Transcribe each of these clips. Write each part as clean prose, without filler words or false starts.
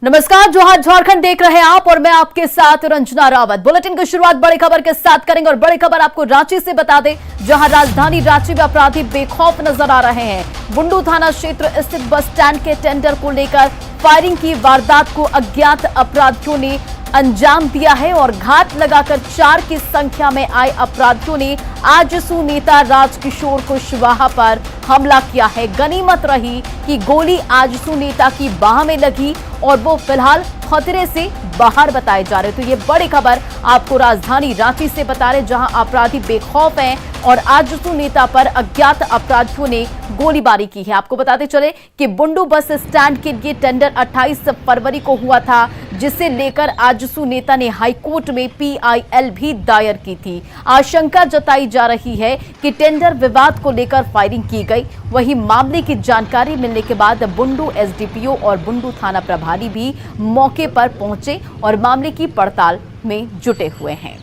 नमस्कार, जोहार झारखंड देख रहे हैं आप और मैं आपके साथ रंजना रावत। बुलेटिन की शुरुआत बड़ी खबर के साथ करेंगे और बड़ी खबर आपको रांची से बता दें, जहां राजधानी रांची में अपराधी बेखौफ नजर आ रहे हैं। बुंडू थाना क्षेत्र स्थित बस स्टैंड के टेंडर को लेकर फायरिंग की वारदात को अज्ञात अपराधियों ने अंजाम दिया है और घात लगाकर 4 की संख्या में आए अपराधियों ने आजसू नेता राजकिशोर कुशवाहा पर हमला किया है। गनीमत रही कि गोली आजसू नेता की बाह में लगी और वो फिलहाल खतरे से बाहर बताए जा रहे। तो ये बड़ी खबर आपको राजधानी रांची से बता रहे, जहां अपराधी बेखौफ हैं और आजसू नेता पर अज्ञात अपराधियों ने गोलीबारी की है। आपको बताते चले कि बुंडू बस स्टैंड के लिए टेंडर 28 फरवरी को हुआ था, जिसे लेकर आजसू नेता ने हाईकोर्ट में PIL भी दायर की थी। आशंका जताई जा रही है कि टेंडर विवाद को लेकर फायरिंग की गई। वहीं मामले की जानकारी मिलने के बाद बुंडू SDPO और बुंडू थाना प्रभारी भी मौके पर पहुंचे और मामले की पड़ताल में जुटे हुए हैं।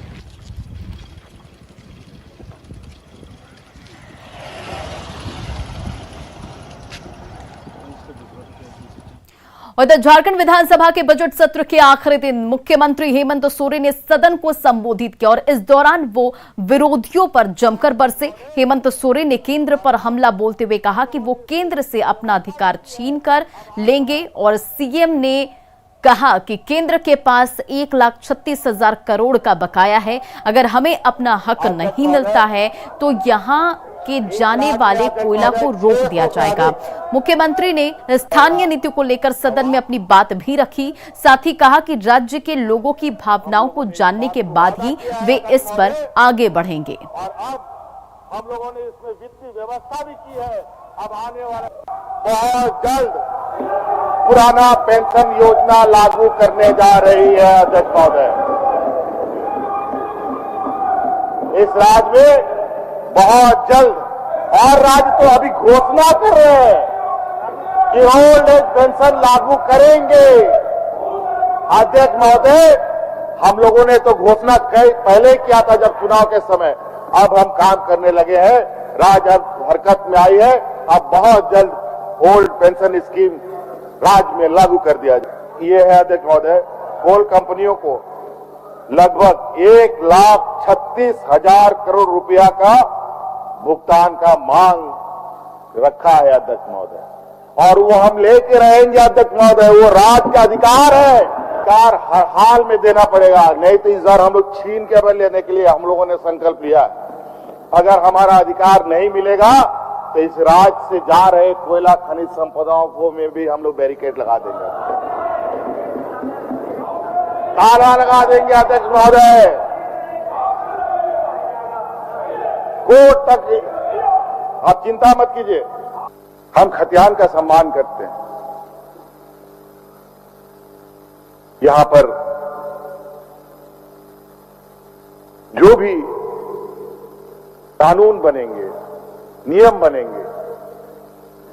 उधर झारखंड विधानसभा के बजट सत्र के आखिरी दिन मुख्यमंत्री हेमंत सोरेन ने सदन को संबोधित किया और इस दौरान वो विरोधियों पर जमकर बरसे। हेमंत सोरेन ने केंद्र पर हमला बोलते हुए कहा कि वो केंद्र से अपना अधिकार छीन कर लेंगे और सीएम ने कहा कि केंद्र के पास 1,36,000 करोड़ का बकाया है। अगर हमें अपना हक नहीं मिलता है तो यहां के जाने वाले कोयला को रोक दिया जाएगा। मुख्यमंत्री ने स्थानीय नीति को लेकर सदन में अपनी बात भी रखी। साथ ही कहा कि राज्य के लोगों की भावनाओं को जानने के बाद ही वे इस पर आगे बढ़ेंगे। और अब हम लोगों ने इसमें वित्तीय व्यवस्था भी की है। अब आने वाले बहुत जल्द पुराना पेंशन योजना लागू करने जा रही है अध्यक्ष महोदय। इस राज्य में बहुत जल्द, और राज्य तो अभी घोषणा कर रहे हैं कि ओल्ड एज पेंशन लागू करेंगे। अध्यक्ष महोदय, हम लोगों ने तो घोषणा पहले किया था जब चुनाव के समय। अब हम काम करने लगे हैं, राज्य अब हरकत में आई है। अब बहुत जल्द ओल्ड पेंशन स्कीम राज्य में लागू कर दिया जाए। ये है अध्यक्ष महोदय, कोल कंपनियों को लगभग 1,36,000 करोड़ रुपया का भुगतान का मांग रखा है अध्यक्ष महोदय, और वो हम लेके रहेंगे अध्यक्ष महोदय। वो राज्य का अधिकार है, अधिकार हर हाल में देना पड़ेगा, नहीं तो इस बार हम लोग छीन के लेने के लिए हम लोगों ने संकल्प लिया। अगर हमारा अधिकार नहीं मिलेगा तो इस राज्य से जा रहे कोयला खनिज संपदाओं को में भी हम लोग बैरिकेड लगा देंगे, ताला लगा देंगे अध्यक्ष महोदय। कोर्ट तक आप चिंता मत कीजिए, हम खतियान का सम्मान करते हैं। यहां पर जो भी कानून बनेंगे, नियम बनेंगे,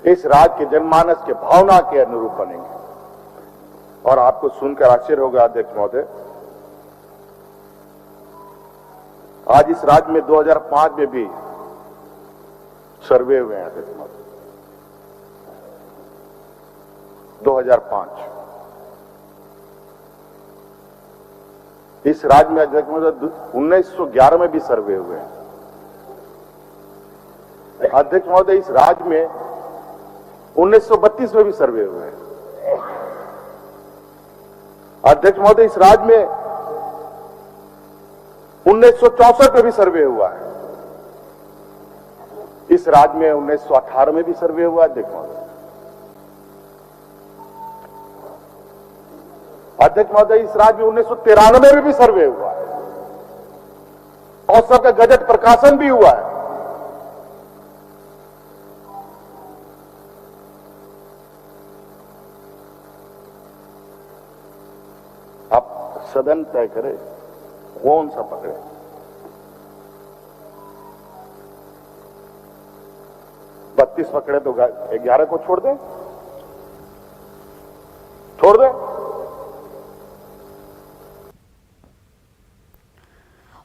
इस राज्य के जनमानस के भावना के अनुरूप बनेंगे। और आपको सुनकर आश्चर्य होगा अध्यक्ष महोदय, आज इस राज्य में 2005 में भी सर्वे हुए हैं अध्यक्ष महोदय। 2005 इस राज्य में अध्यक्ष महोदय 1911 में भी सर्वे हुए हैं अध्यक्ष महोदय। इस राज्य में 1932 में भी सर्वे हुए हैं अध्यक्ष महोदय। इस राज्य में 1964 में भी सर्वे हुआ है। इस राज्य में 1918 में भी सर्वे हुआ अध्यक्ष महोदय। अध्यक्ष महोदय, इस राज्य में 1993 में भी सर्वे हुआ है और सबका गजट प्रकाशन भी हुआ है। आप सदन तय करें कौन सा पकड़े। बत्तीस पकड़े तो 11 को छोड़ दें,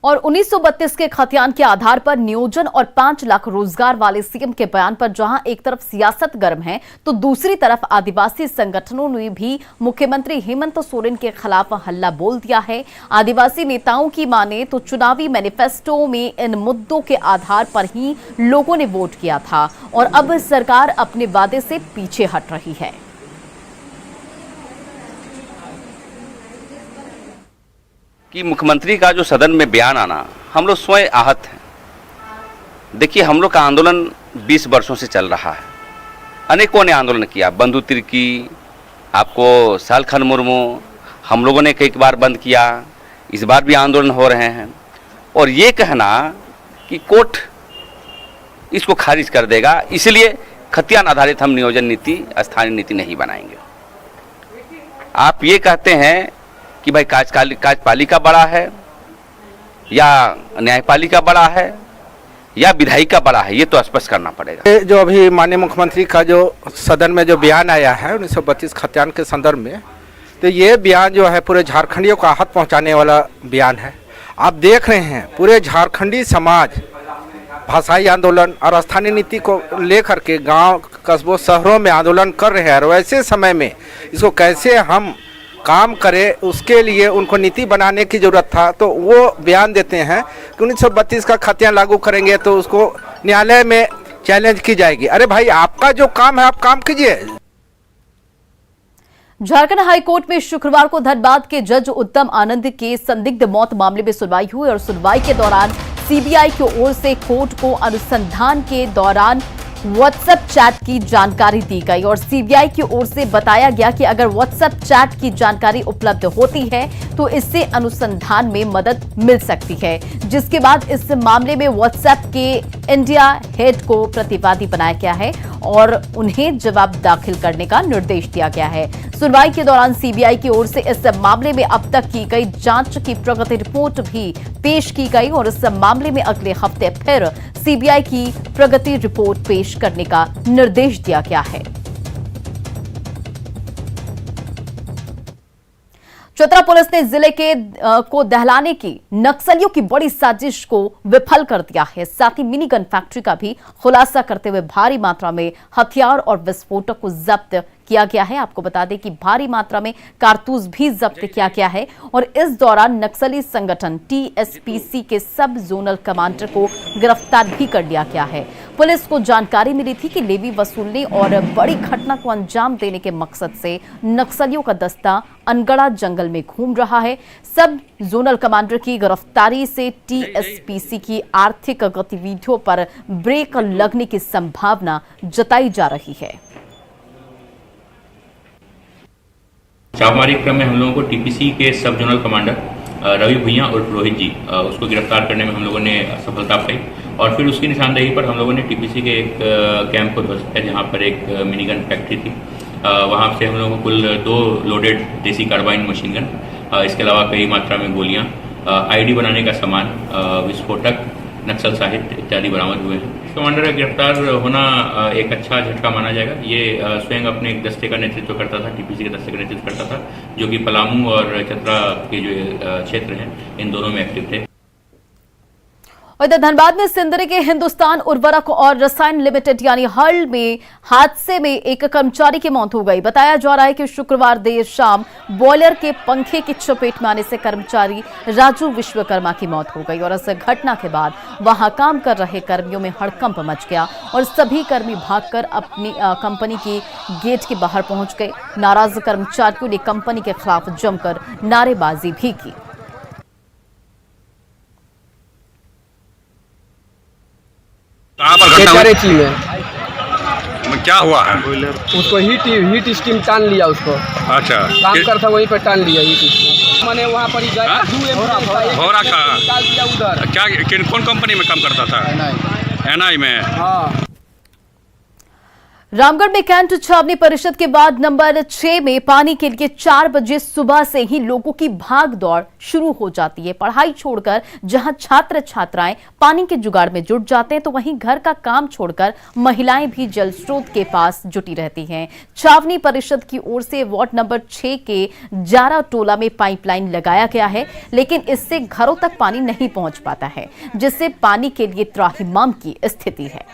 और 1932 के खतियान के आधार पर नियोजन और 5 लाख रोजगार वाले सीएम के बयान पर जहां एक तरफ सियासत गर्म है तो दूसरी तरफ आदिवासी संगठनों ने भी मुख्यमंत्री हेमंत सोरेन के खिलाफ हल्ला बोल दिया है। आदिवासी नेताओं की माने तो चुनावी मैनिफेस्टो में इन मुद्दों के आधार पर ही लोगों ने वोट किया था और अब सरकार अपने वादे से पीछे हट रही है। कि मुख्यमंत्री का जो सदन में बयान आना, हम लोग स्वयं आहत हैं। देखिए, हम लोग का आंदोलन 20 वर्षों से चल रहा है। अनेकों ने आंदोलन किया, बंधु तिर्की, आपको सालखन मुर्मू, हम लोगों ने कई बार बंद किया, इस बार भी आंदोलन हो रहे हैं। और ये कहना कि कोर्ट इसको खारिज कर देगा, इसलिए खतियान आधारित हम नियोजन नीति, स्थानीय नीति नहीं बनाएंगे। आप ये कहते हैं कि भाई कार्यपालिका बड़ा है या न्यायपालिका बड़ा है या विधायिका बड़ा है, ये तो स्पष्ट करना पड़ेगा। जो अभी माननीय मुख्यमंत्री का जो सदन में जो बयान आया है 1932 खतियान के संदर्भ में, तो ये बयान जो है पूरे झारखंडियों को आहत पहुंचाने वाला बयान है। आप देख रहे हैं पूरे झारखंडी समाज भाषाई आंदोलन और स्थानीय नीति को लेकर के गांव, कस्बों, शहरों में आंदोलन कर रहे हैं और वैसे समय में इसको कैसे हम काम करें, उसके लिए उनको नीति बनाने की ज़रूरत था। तो वो बयान देते हैं कि 1932 का खतियान लागू करेंगे तो उसको न्यायालय में चैलेंज की जाएगी। अरे भाई, आपका जो काम है आप काम कीजिए। झारखंड हाईकोर्ट में शुक्रवार को धनबाद के जज उत्तम आनंद के संदिग्ध मौत मामले में सुनवाई हुई और सुनवाई के दौरान सीबीआई की ओर से कोर्ट को अनुसंधान के दौरान व्हाट्सएप चैट की जानकारी दी गई और सीबीआई की ओर से बताया गया कि अगर व्हाट्सएप चैट की जानकारी उपलब्ध होती है तो इससे अनुसंधान में मदद मिल सकती है, जिसके बाद इस मामले में व्हाट्सएप के इंडिया हेड को प्रतिवादी बनाया गया है और उन्हें जवाब दाखिल करने का निर्देश दिया गया है। सुनवाई के दौरान सीबीआई की ओर से इस मामले में अब तक की गई जांच की प्रगति रिपोर्ट भी पेश की गई और इस मामले में अगले हफ्ते फिर सीबीआई की प्रगति रिपोर्ट पेश करने का निर्देश दिया गया है। चतरा पुलिस ने जिले के को दहलाने की नक्सलियों की बड़ी साजिश को विफल कर दिया है। साथ ही मिनी गन फैक्ट्री का भी खुलासा करते हुए भारी मात्रा में हथियार और विस्फोटक को जब्त किया गया है। आपको बता दें कि भारी मात्रा में कारतूस भी जब्त किया गया है और इस दौरान नक्सली संगठन टीएसपीसी के सब जोनल कमांडर को गिरफ्तार भी कर लिया गया है। पुलिस को जानकारी मिली थी कि लेवी वसूलने और बड़ी घटना को अंजाम देने के मकसद से नक्सलियों का दस्ता अनगढ़ा जंगल में घूम रहा है। सब जोनल कमांडर की गिरफ्तारी से टीएसपीसी की आर्थिक गतिविधियों पर ब्रेक लगने की संभावना जताई जा रही है। छापामारी क्रम में हम लोगों को टीपीसी के सब जोनल कमांडर रवि भुइयां और रोहित जी उसको गिरफ्तार करने में हम लोगों ने सफलता पाई और फिर उसकी निशानदेही पर हम लोगों ने टीपीसी के एक कैंप को ध्वस्त किया जहां पर एक मिनी गन फैक्ट्री थी। वहां से हम लोगों को कुल 2 लोडेड देसी कार्बाइन मशीन गन, इसके अलावा कई मात्रा में गोलियां, आईडी बनाने का सामान, विस्फोटक, नक्सल साहित्य इत्यादि बरामद हुए हैं। कमांडर का गिरफ्तार होना एक अच्छा झटका माना जाएगा। ये स्वयं अपने एक दस्ते का नेतृत्व करता था, टीपीसी के दस्ते का नेतृत्व करता था, जो कि पलामू और चतरा के जो क्षेत्र हैं इन दोनों में एक्टिव थे। इधर धनबाद में सिंदरी के हिंदुस्तान उर्वरक और रसायन लिमिटेड यानी हल में हादसे में एक कर्मचारी की मौत हो गई। बताया जा रहा है कि शुक्रवार देर शाम बॉयलर के पंखे की चपेट में आने से कर्मचारी राजू विश्वकर्मा की मौत हो गई और इस घटना के बाद वहां काम कर रहे कर्मियों में हड़कंप मच गया और सभी कर्मी भागकर अपनी कंपनी की गेट के बाहर पहुंच गए। नाराज कर्मचारियों ने कंपनी के खिलाफ जमकर नारेबाजी भी की। कहाँ पर घटना HRHE में क्या हुआ है? उसको हीट स्टीम टान लिया उसको। अच्छा, काम करता वहीं पे टान लिया हीट स्टीम। मैंने वहाँ पर ही गया भौरा का डाल दिया उधर। क्या कौन कंपनी में काम करता था? NI में। हाँ। रामगढ़ में कैंट छावनी परिषद के वार्ड नंबर 6 में पानी के लिए 4 बजे सुबह से ही लोगों की भाग दौड़ शुरू हो जाती है। पढ़ाई छोड़कर जहां छात्र छात्राएं पानी के जुगाड़ में जुट जाते हैं, तो वहीं घर का काम छोड़कर महिलाएं भी जल स्रोत के पास जुटी रहती हैं। छावनी परिषद की ओर से वार्ड नंबर 6 के जारा टोला में पाइपलाइन लगाया गया है, लेकिन इससे घरों तक पानी नहीं पहुंच पाता है, जिससे पानी के लिए त्राहिमाम की स्थिति है।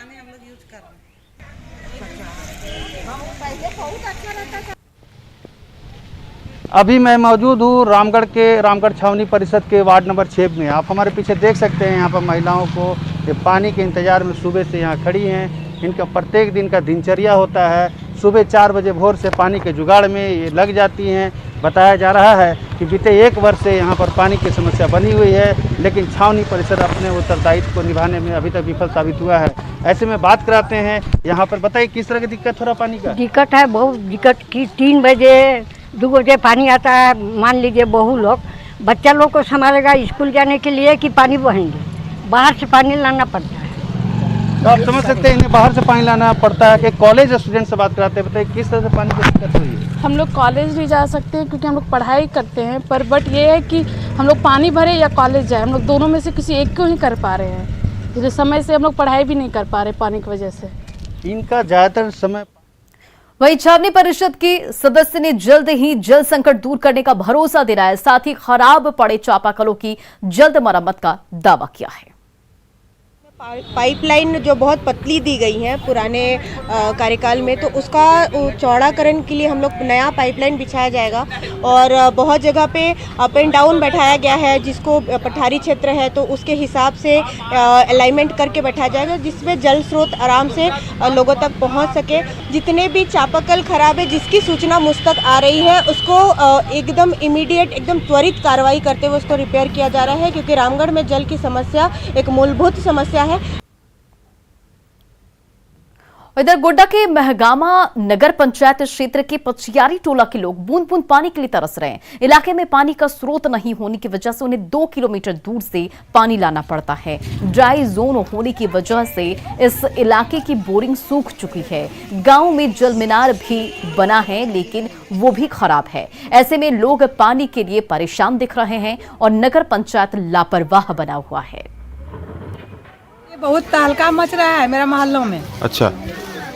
अभी मैं मौजूद हूँ रामगढ़ छावनी परिषद के वार्ड नंबर 6 में। आप हमारे पीछे देख सकते हैं, यहाँ पर महिलाओं को ये पानी के इंतज़ार में सुबह से यहाँ खड़ी हैं। इनका प्रत्येक दिन का दिनचर्या होता है। सुबह 4 बजे भोर से पानी के जुगाड़ में ये लग जाती हैं। बताया जा रहा है कि बीते 1 वर्ष से यहाँ पर पानी की समस्या बनी हुई है, लेकिन छावनी परिषद अपने उत्तरदायित्व को निभाने में अभी तक विफल साबित हुआ है। ऐसे में बात कराते हैं यहाँ पर, बताइए किस तरह की दिक्कत हो रहा पानी का? दिक्कत है, बहुत दिक्कत की। 3 बजे 2 बजे पानी आता है। मान लीजिए बहू लोग बच्चा लोग को संभालेगा स्कूल जाने के लिए कि पानी बहेंगे, बाहर से पानी लाना पड़ता है। तो आप समझ सकते हैं, इन्हें बाहर से पानी लाना पड़ता है। कि कॉलेज स्टूडेंट से बात कराते हैं, बताइए किस तरह से पानी की दिक्कत हुई है? हम लोग कॉलेज नहीं जा सकते क्योंकि हम लोग पढ़ाई करते हैं, पर बट ये है कि हम लोग पानी भरे या कॉलेज जाए, हम लोग दोनों में से किसी एक को ही कर पा रहे हैं। इसलिए समय से हम लोग पढ़ाई भी नहीं कर पा रहे पानी की वजह से। इनका ज़्यादातर समय। वहीं छावनी परिषद के सदस्य ने जल्द ही जल संकट दूर करने का भरोसा दिलाया है, साथ ही खराब पड़े चापाकलों की जल्द मरम्मत का दावा किया है। पाइपलाइन जो बहुत पतली दी गई है पुराने कार्यकाल में, तो उसका चौड़ाकरण के लिए हम लोग नया पाइपलाइन बिछाया जाएगा। और बहुत जगह पे अप एंड डाउन बैठाया गया है, जिसको पठारी क्षेत्र है तो उसके हिसाब से अलाइनमेंट करके बैठाया जाएगा, जिसमें जल स्रोत आराम से लोगों तक पहुंच सके। जितने भी चापाकल खराब है, जिसकी सूचना मुझ तक आ रही है, उसको एकदम इमीडिएट, एकदम त्वरित कार्रवाई करते हुए उसको रिपेयर किया जा रहा है, क्योंकि रामगढ़ में जल की समस्या एक मूलभूत समस्या है। इधर गोड्डा के महगामा नगर पंचायत क्षेत्र के पचियारी टोला के लोग बूंद बूंद पानी के लिए तरस रहे हैं। इलाके में पानी का स्रोत नहीं होने की वजह से उन्हें 2 किलोमीटर दूर से पानी लाना पड़ता है। ड्राई जोन होने की वजह से इस इलाके की बोरिंग सूख चुकी है। गांव में जल मीनार भी बना है, लेकिन वो भी खराब है। ऐसे में लोग पानी के लिए परेशान दिख रहे हैं और नगर पंचायत लापरवाह बना हुआ है। बहुत तहलका मच रहा है मेरा मोहल्लों में। अच्छा,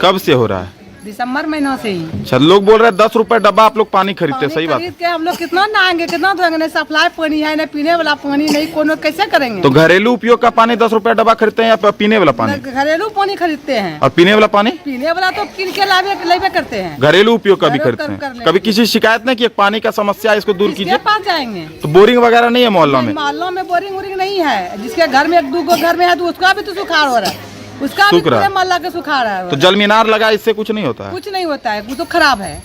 कब से हो रहा है? दिसंबर महीनों से ही। अच्छा, लोग बोल रहे हैं 10 रुपए डब्बा आप लोग पानी खरीदते, सही बात? खरीद के हम लोग कितना नहाएंगे, कितना धोएंगे? नहीं सप्लाई पानी है, नहीं पीने वाला पानी, नहीं कोनो, कैसे करेंगे? तो घरेलू उपयोग का पानी 10 रुपए डब्बा खरीदते हैं या पीने वाला पानी? घरेलू पानी खरीदते हैं। और पीने वाला पानी? पीने वाला तो किन के लाभे करते हैं। घरेलू उपयोग का भी करते हैं। कभी किसी शिकायत नहीं की पानी का समस्या है, इसको दूर कीजिए? पास जाएंगे। तो बोरिंग वगैरह नहीं है मोहल्लों में? मोहल्लों में बोरिंग वोरिंग नहीं है। जिसके घर में 1-2 घर में है तो उसका भी तो सुखाड़ हो रहा है, उसका भी पूरे मोहल्ला के सुखाड़ है। तो जल मीनार लगा, इससे कुछ नहीं होता है? कुछ नहीं होता है, वो तो खराब है।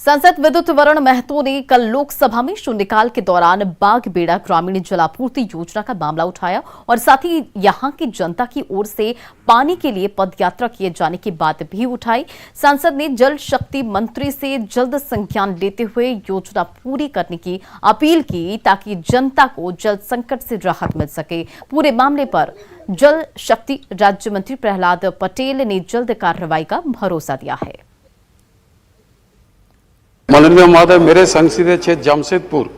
सांसद विद्युत वरण महतो ने कल लोकसभा में शून्यकाल के दौरान बागबेड़ा ग्रामीण जलापूर्ति योजना का मामला उठाया और साथ ही यहां की जनता की ओर से पानी के लिए पदयात्रा किए जाने की बात भी उठाई। सांसद ने जल शक्ति मंत्री से जल्द संज्ञान लेते हुए योजना पूरी करने की अपील की, ताकि जनता को जल संकट से राहत मिल सके। पूरे मामले पर जल शक्ति राज्य मंत्री प्रहलाद पटेल ने जल्द कार्रवाई का भरोसा दिया है। माननीय महोदय, मेरे संसदीय क्षेत्र जमशेदपुर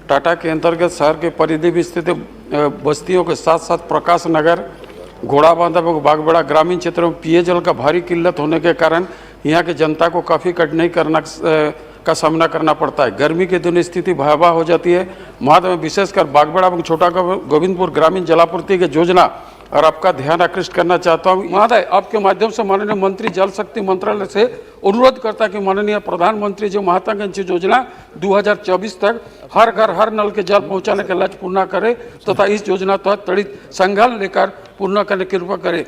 टाटा के अंतर्गत शहर के परिधि में स्थित बस्तियों के साथ साथ प्रकाश नगर, घोड़ाबांधा एवं बागबेड़ा ग्रामीण क्षेत्रों में पेयजल का भारी किल्लत होने के कारण यहाँ की जनता को काफ़ी कठिनाई का सामना करना पड़ता है। गर्मी के दिन स्थिति भयावह हो जाती है। महोदय, विशेषकर बागबेड़ा एवं छोटा गोविंदपुर ग्रामीण जलापूर्ति की योजना और आपका ध्यान आकृष्ट करना चाहता हूँ। महोदय, आपके माध्यम से माननीय मंत्री जल शक्ति मंत्रालय से अनुरोध करता है कि माननीय प्रधानमंत्री जो महत्वाकांक्षी योजना 2024 तक हर घर हर नल के जल पहुंचाने का लक्ष्य पूर्ण करे तथा इस योजना तहत त्वरित संज्ञान लेकर पूर्ण करने की कृपा करे।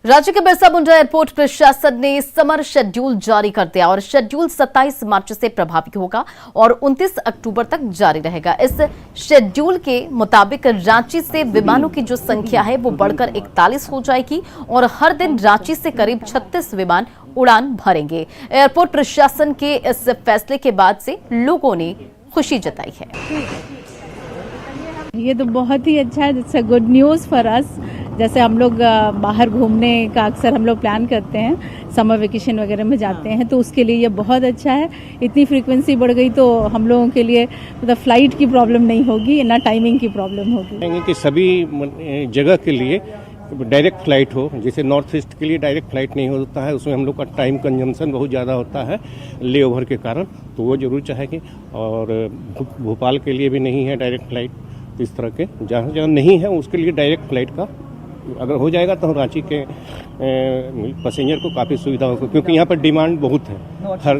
राज्य के बिरसा मुंडा एयरपोर्ट प्रशासन ने समर शेड्यूल जारी कर दिया और शेड्यूल 27 मार्च से प्रभावी होगा और 29 अक्टूबर तक जारी रहेगा। इस शेड्यूल के मुताबिक रांची से विमानों की जो संख्या है वो बढ़कर 41 हो जाएगी और हर दिन रांची से करीब 36 विमान उड़ान भरेंगे। एयरपोर्ट प्रशासन के इस फैसले के बाद से लोगों ने खुशी जताई है। ये तो बहुत ही अच्छा है, it's a good news for us. जैसे हम लोग बाहर घूमने का अक्सर हम लोग प्लान करते हैं, समर वेकेशन वगैरह में जाते हैं, तो उसके लिए ये बहुत अच्छा है। इतनी फ्रीक्वेंसी बढ़ गई तो हम लोगों के लिए मतलब फ्लाइट की प्रॉब्लम नहीं होगी, ना टाइमिंग की प्रॉब्लम होगी। कि सभी जगह के लिए डायरेक्ट फ्लाइट हो, जैसे नॉर्थ ईस्ट के लिए डायरेक्ट फ्लाइट नहीं होता है, उसमें हम लोग का टाइम कंजम्पशन बहुत ज़्यादा होता है ले ओवर के कारण, तो वो जरूर चाहेंगे। और भोपाल के लिए भी नहीं है डायरेक्ट फ्लाइट, तो इस तरह के जहाँ जहाँ नहीं है उसके लिए डायरेक्ट फ्लाइट का अगर हो जाएगा तो रांची के पैसेंजर को काफ़ी सुविधा होगी, क्योंकि यहाँ पर डिमांड बहुत है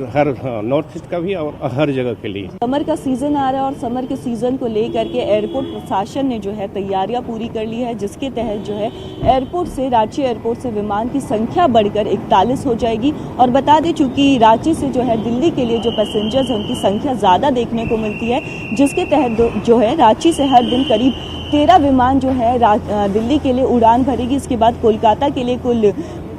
हर नॉर्थ ईस्ट का भी और हर जगह के लिए। समर का सीज़न आ रहा है और समर के सीज़न को लेकर के एयरपोर्ट प्रशासन ने जो है तैयारियां पूरी कर ली है, जिसके तहत जो है एयरपोर्ट से रांची एयरपोर्ट से विमान की संख्या बढ़कर 41 हो जाएगी। और बता दें चूँकि रांची से जो है दिल्ली के लिए जो पैसेंजर्स हैं उनकी संख्या ज़्यादा देखने को मिलती है, जिसके तहत जो है रांची से हर दिन करीब 13 विमान जो है दिल्ली के लिए उड़ान भरेगी। इसके बाद कोलकाता के लिए कुल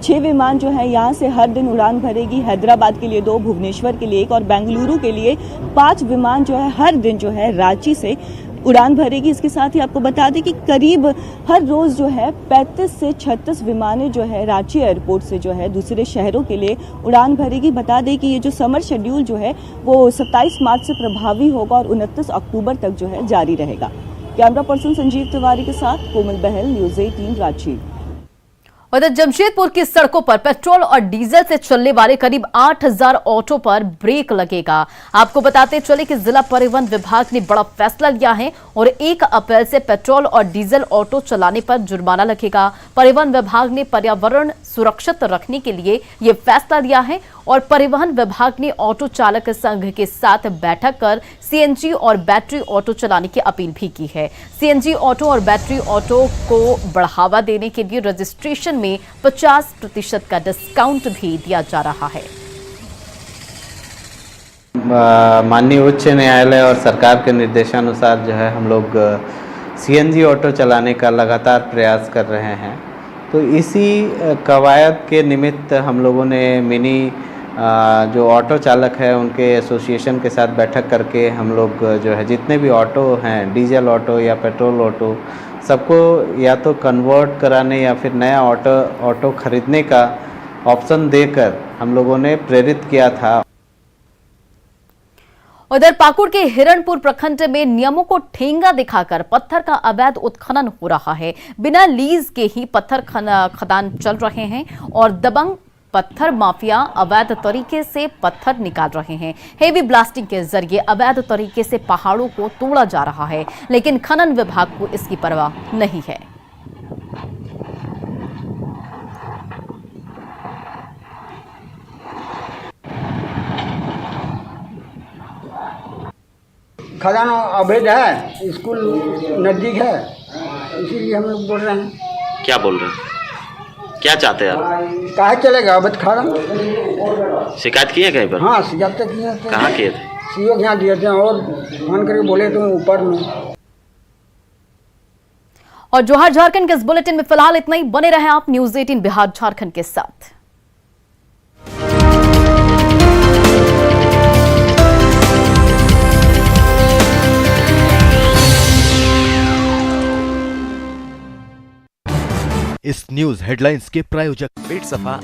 6 विमान जो है यहाँ से हर दिन उड़ान भरेगी, हैदराबाद के लिए 2, भुवनेश्वर के लिए 1 और बेंगलुरु के लिए 5 विमान जो है हर दिन जो है रांची से उड़ान भरेगी। इसके साथ ही आपको बता दें कि करीब हर रोज़ जो है 35 से 36 विमानें जो है रांची एयरपोर्ट से जो है दूसरे शहरों के लिए उड़ान भरेगी। बता दें कि ये जो समर शेड्यूल जो है वो 27 मार्च से प्रभावी होगा और 29 अक्टूबर तक जो है जारी रहेगा। कैमरा पर्सन संजीव तिवारी के साथ कोमल बहल, न्यूज़ 18 रांची। उधर जमशेदपुर की सड़कों पर पेट्रोल और डीजल से चलने वाले करीब 8000 ऑटो पर ब्रेक लगेगा। आपको बताते चले कि जिला परिवहन विभाग ने बड़ा फैसला लिया है और 1 अप्रैल से पेट्रोल और डीजल ऑटो चलाने पर जुर्माना लगेगा। परिवहन विभाग ने पर्यावरण सुरक्षित रखने के लिए ये फैसला लिया है और परिवहन विभाग ने ऑटो चालक संघ के साथ बैठक कर सीएनजी और बैटरी ऑटो चलाने की अपील भी की है। सीएनजी ऑटो और बैटरी ऑटो को बढ़ावा देने के लिए रजिस्ट्रेशन में 50% का डिस्काउंट भी दिया जा रहा है। माननीय उच्च न्यायालय और सरकार के निर्देशानुसार जो है हम लोग सीएनजी ऑटो चलाने का लगातार प्रयास कर रहे हैं। तो इसी कवायद के निमित्त हम लोगों ने मिनी जो ऑटो चालक है उनके एसोसिएशन के साथ बैठक करके हम लोग जो है जितने भी ऑटो हैं, डीजल ऑटो या पेट्रोल ऑटो, सबको या तो कन्वर्ट कराने या फिर नया ऑटो खरीदने का ऑप्शन देकर हम लोगों ने प्रेरित किया था। उधर पाकुड़ के हिरणपुर प्रखंड में नियमों को ठेंगा दिखाकर पत्थर का अवैध उत्खनन हो रहा है। बिना लीज के ही पत्थर खदान चल रहे हैं और दबंग पत्थर माफिया अवैध तरीके से पत्थर निकाल रहे हैं। हेवी ब्लास्टिंग के जरिए अवैध तरीके से पहाड़ों को तोड़ा जा रहा है, लेकिन खनन विभाग को इसकी परवाह नहीं है। खदान अवैध है, स्कूल नज़दीक है, इसीलिए हम लोग बोल रहे हैं। क्या बोल रहे हैं? क्या चाहते हैं आप? कहाँ चलेगा अवैध खदान? शिकायत किए कहीं पर? हाँ, शिकायत किए थे। कहाँ किए थे? सीओ के यहाँ दिए थे और फोन करके बोले तो ऊपर में। और जोहार झारखंड के इस बुलेटिन में फिलहाल इतना ही। बने रहे आप न्यूज़ 18 बिहार झारखंड के साथ। इस न्यूज हेडलाइंस के प्रायोजक पेट सफा